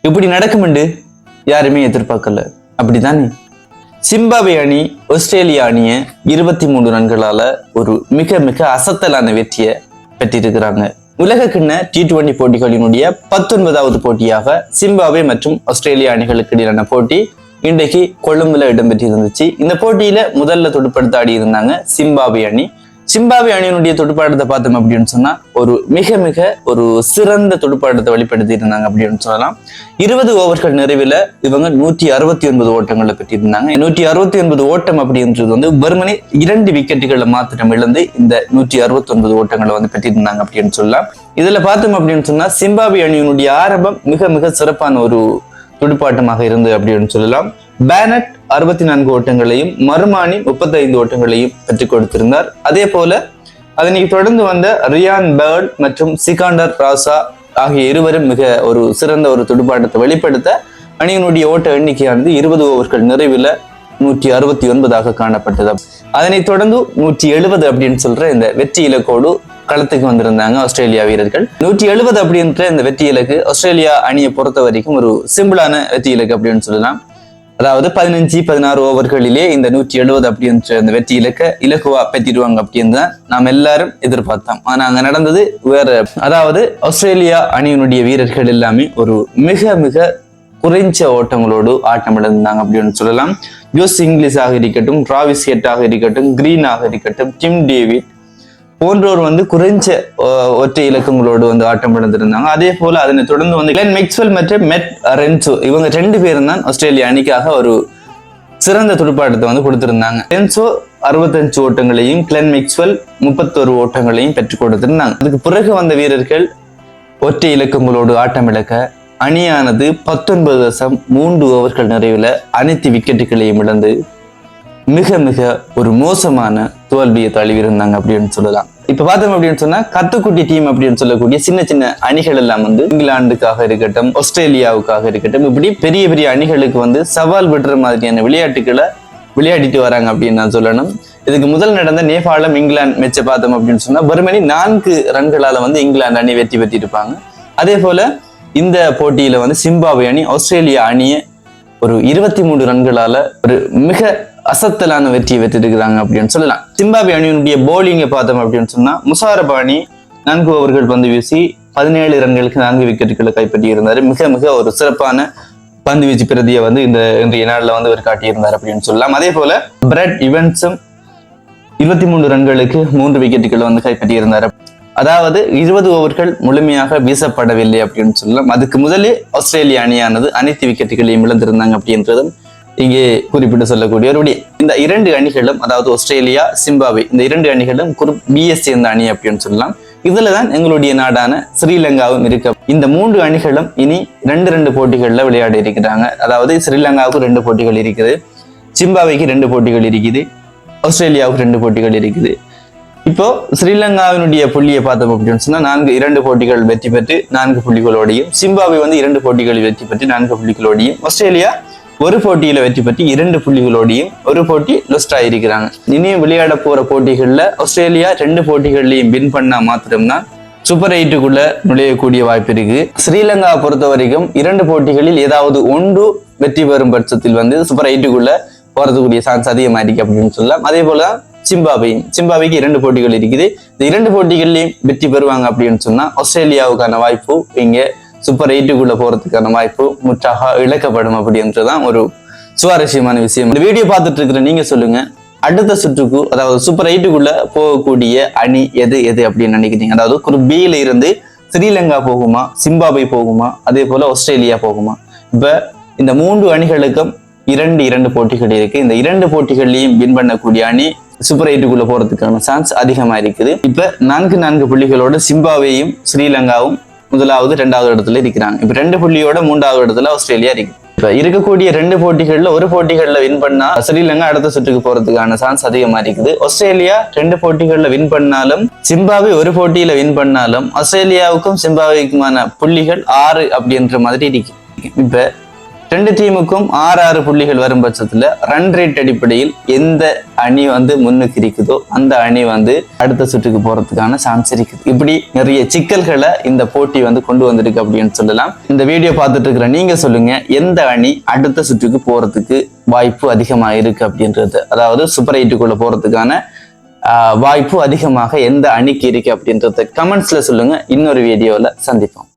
இப்படி நடக்கும் என்று யாருமே எதிர்பார்க்கல. அப்படித்தானே? சிம்பாப்வே அணி ஆஸ்திரேலியா அணிய 23 ரன்களால ஒரு மிக மிக அசத்தலான வெற்றியை பெற்றிருக்கிறாங்க. உலக கிண்ண T20 போட்டிகளினுடைய 19வது போட்டியாக சிம்பாப்வே மற்றும் ஆஸ்திரேலியா அணிகளுக்கு இடையிலான போட்டி இன்றைக்கு கொழும்புல இடம்பெற்றிருந்துச்சு. இந்த போட்டியில முதல்ல துடுப்படுத்த ஆடி இருந்தாங்க சிம்பாப்வே அணி. சிம்பாப்வே அணியினுடைய துடுப்பாட்டத்தை பார்த்தோம் அப்படின்னு சொன்னா ஒரு மிக மிக ஒரு சிறந்த துடுப்பாட்டத்தை வெளிப்படுத்தி இருந்தாங்க அப்படின்னு சொல்லலாம். 20 ஓவர்கள் நிறைவில் இவங்க 169 ஓட்டங்களை பெற்றிருந்தாங்க. 169 ஓட்டம் அப்படின்றது வந்து வெறுமனே 2 விக்கெட்டுகளை மாத்திரம் இழந்து இந்த 169 ஓட்டங்களை வந்து பெற்றிருந்தாங்க அப்படின்னு சொல்லலாம். இதுல பார்த்தோம் அப்படின்னு சொன்னா சிம்பாப்வே அணியினுடைய ஆரம்பம் மிக மிக சிறப்பான ஒரு துடுப்பாட்டமாக இருந்தது அப்படின்னு சொல்லலாம். பேனட் 64 ஓட்டங்களையும் மருமானி 35 ஓட்டங்களையும் பெற்றுக் கொடுத்திருந்தார். அதே போல அதனை தொடர்ந்து வந்த ரியான் பேர்ட் மற்றும் சிகாண்டர் ராசா ஆகிய இருவரும் மிக ஒரு சிறந்த ஒரு துடுப்பாட்டத்தை வெளிப்படுத்த அணியினுடைய ஓட்ட எண்ணிக்கையானது 20 ஓவர்கள் நிறைவில் 169 காணப்பட்டது. அதனை தொடர்ந்து 170 அப்படின்னு சொல்ற இந்த வெற்றி இலக்கோடு களத்துக்கு வந்திருந்தாங்க ஆஸ்திரேலியா வீரர்கள். 170 அப்படின்ற இந்த வெற்றி இலக்கு ஆஸ்திரேலியா அணியை பொறுத்த வரைக்கும் ஒரு சிம்பிளான வெற்றி இலக்கு அப்படின்னு சொல்லலாம். அதாவது 15-16 ஓவர்களிலே இந்த 170 அப்படின்ற இந்த வெற்றி இலக்குவா பெற்றிடுவாங்க அப்படின்னு தான் நாம் எல்லாரும் எதிர்பார்த்தோம். ஆனா அங்க நடந்தது வேற. அதாவது ஆஸ்திரேலியா அணியினுடைய வீரர்கள் எல்லாமே ஒரு மிக மிக குறைஞ்ச ஓட்டங்களோடு ஆட்டம் இழந்தாங்க அப்படின்னு சொல்லலாம். ஜோஸ் இங்கிலீஷ் ஆக இருக்கட்டும், டிராவிஸ் ஹெட் ஆக இருக்கட்டும், கிரீன் ஆக இருக்கட்டும், டிம் டேவிட் போன்றோர் வந்து குறைஞ்ச ஒற்றை இலக்கங்களோடு வந்து ஆட்டம் இழந்திருந்தாங்க. அதே போல அதனை தொடர்ந்து வந்து கிளென் மேக்ஸ்வெல் மற்றும் மெட் ரென்சோ இவங்க 2 பேரும் தான் ஆஸ்திரேலியா அணிக்காக ஒரு சிறந்த துடுப்பாட்டத்தை வந்து கொடுத்திருந்தாங்க. ரென்சோ 65 ஓட்டங்களையும் கிளென் மேக்ஸ்வெல் 31 ஓட்டங்களையும் பெற்றுக் கொடுத்திருந்தாங்க. அதுக்கு பிறகு வந்த வீரர்கள் ஒற்றை இலக்கங்களோடு ஆட்டம் இழக்க அணியானது 19.3 ஓவர்கள் நிறைவில் அனைத்து விக்கெட்டுகளையும் இழந்து மிக மிக ஒரு மோசமான தோல்வியை தழுவிருந்தாங்க அப்படின்னு சொல்லலாம். இப்ப பார்த்தோம் அப்படின்னு சொன்னா கத்துக்குட்டி டீம் அப்படின்னு சொல்லக்கூடிய சின்ன சின்ன அணிகள் எல்லாம் வந்து இங்கிலாந்துக்காக இருக்கட்டும், ஆஸ்திரேலியாவுக்காக இருக்கட்டும், இப்படி பெரிய பெரிய அணிகளுக்கு வந்து சவால் விடுற மாதிரியான விளையாட்டுகளை விளையாடிட்டு வராங்க அப்படின்னு நான் சொல்லணும். இதுக்கு முதல் நடந்த நேபாளம் இங்கிலாந்து மேட்சை பார்த்தோம் அப்படின்னு சொன்னா வெறுமனே 4 ரன்களால வந்து இங்கிலாந்து அணி வெற்றி பெற்றிருப்பாங்க. அதே போல இந்த போட்டியில வந்து சிம்பாப்வே அணி ஆஸ்திரேலியா அணியை ஒரு 23 ரன்களால ஒரு மிக அசத்தலான வெற்றியை பெற்றிருக்கிறாங்க அப்படின்னு சொல்லலாம். சிம்பாப்வே அணியினுடைய போலிங்கை பார்த்தோம் அப்படின்னு சொன்னா முஷாரப் அணி 4 ஓவர்கள் பந்து வீசி 17 ரன்களுக்கு 4 விக்கெட்டுகளை கைப்பற்றி இருந்தாரு. மிக மிக ஒரு சிறப்பான பந்து வீச்சு பிரதியை வந்து இன்றைய நாளில் வந்து அவர் காட்டியிருந்தார் அப்படின்னு சொல்லலாம். அதே போல பிரெட் இவன்ஸும் 23 ரன்களுக்கு 3 விக்கெட்டுகளை வந்து கைப்பற்றி இருந்தார். அதாவது 20 ஓவர்கள் முழுமையாக வீசப்படவில்லை அப்படின்னு சொல்லலாம். அதுக்கு முதலே ஆஸ்திரேலியா அணியானது அனைத்து விக்கெட்டுகளையும் இழந்திருந்தாங்க அப்படின்றதும் இங்கே குறிப்பிட்டு சொல்லக்கூடிய ஒரு விடயம். இந்த 2 அணிகளும் அதாவது ஆஸ்திரேலியா, சிம்பாப்வே இந்த 2 அணிகளும் குரூப் பிஎஸ் சேர்ந்த அணி அப்படின்னு சொல்லலாம். இதுலதான் எங்களுடைய நாடான ஸ்ரீலங்காவும் இருக்கு. இந்த 3 அணிகளும் இனி 2 போட்டிகள்ல விளையாட இருக்கிறாங்க. அதாவது ஸ்ரீலங்காவுக்கு 2 போட்டிகள் இருக்குது, சிம்பாப்வேக்கு 2 போட்டிகள் இருக்குது, ஆஸ்திரேலியாவுக்கு 2 போட்டிகள் இருக்குது. இப்போ ஸ்ரீலங்காவினுடைய புள்ளியை பார்த்தோம் அப்படின்னு சொன்னா 2 போட்டிகள் வெற்றி பெற்று 4 புள்ளிகளோடையும், சிம்பாப்வே வந்து 2 போட்டிகளில் வெற்றி பெற்று 4 புள்ளிகளோடையும், ஆஸ்திரேலியா ஒரு போட்டியில வெற்றி பெற்று 2 புள்ளிகளோடையும் ஒரு போட்டி லொஸ்ட் ஆயிருக்கிறாங்க. இனியும் விளையாட போற போட்டிகள்ல ஆஸ்திரேலியா 2 போட்டிகள்லையும் வின் பண்ணா மாத்திரம்தான் சூப்பர் 8க்குள்ள நுழையக்கூடிய வாய்ப்பு இருக்கு. ஸ்ரீலங்காவை பொறுத்த வரைக்கும் 2 போட்டிகளில் ஏதாவது ஒன்று வெற்றி பெறும் பட்சத்தில் வந்து சூப்பர் 8க்குள்ள போறதுக்குரிய சான்ஸ் அதிகமா இருக்கு அப்படின்னு சொல்லலாம். அதே போல சிம்பாப்வேக்கு 2 போட்டிகள் இருக்குது. இந்த 2 போட்டிகள்லையும் வெற்றி பெறுவாங்க அப்படின்னு சொன்னா ஆஸ்திரேலியாவுக்கான வாய்ப்பு இங்க சூப்பர் 8க்குள்ள போறதுக்கான வாய்ப்பு முற்றாக இழக்கப்படும் அப்படின்றதான் ஒரு சுவாரஸ்யமான விஷயம். இந்த வீடியோ பார்த்துட்டு இருக்கிற நீங்க சொல்லுங்க, அடுத்த சுற்றுக்கு அதாவது சூப்பர் 8க்குள்ள போகக்கூடிய அணி எது அப்படின்னு நினைக்கிறீங்க? அதாவது குரூப் பியில இருந்து ஸ்ரீலங்கா போகுமா, சிம்பாப்வே போகுமா, அதே போல ஆஸ்திரேலியா போகுமா? இப்ப இந்த 3 அணிகளுக்கும் 2 போட்டிகள் இருக்கு. இந்த 2 போட்டிகள்லையும் வின் பண்ணக்கூடிய அணி சூப்பர் 8க்குள்ள போறதுக்கான சான்ஸ் அதிகமா இருக்குது. இப்ப 4 புள்ளிகளோட சிம்பாப்வேயும் ஸ்ரீலங்காவும் 1வது 2வது இடத்துல இருக்கிறாங்க. இப்ப 2 புள்ளியோட 3வது இடத்துல ஆஸ்திரேலியா இருக்கு. இப்ப இருக்கக்கூடிய 2 போட்டிகள்ல ஒரு போட்டிகள்ல வின் பண்ணா ஸ்ரீலங்கா அடுத்த சுற்றுக்கு போறதுக்கான சான்ஸ் அதிகமா இருக்குது. ஆஸ்திரேலியா 2 போட்டிகள்ல வின் பண்ணாலும், சிம்பாப்வே ஒரு போட்டியில வின் பண்ணாலும் ஆஸ்திரேலியாவுக்கும் சிம்பாப்வேக்குமான புள்ளிகள் 6 அப்படின்ற மாதிரி இருக்கு. இப்ப ரெண்டு டீமுக்கும் 6 புள்ளிகள் வரும் பட்சத்துல ரன் ரேட் அடிப்படையில் எந்த அணி முன்னுக்கு இருக்குதோ அந்த அணி அடுத்த சுற்றுக்கு போறதுக்கான சான்ஸ் இருக்குது. இப்படி நிறைய சிக்கல்களை இந்த போட்டி கொண்டு வந்திருக்கு அப்படின்னு சொல்லலாம். இந்த வீடியோ பார்த்துட்டு இருக்கிற நீங்க சொல்லுங்க, எந்த அணி அடுத்த சுற்றுக்கு போறதுக்கு வாய்ப்பு அதிகமா இருக்கு அப்படின்றது, அதாவது சூப்பர் 8க்குள்ள போறதுக்கான வாய்ப்பு அதிகமாக எந்த அணிக்கு இருக்கு அப்படின்றத கமெண்ட்ஸ்ல சொல்லுங்க. இன்னொரு வீடியோல சந்திப்போம்.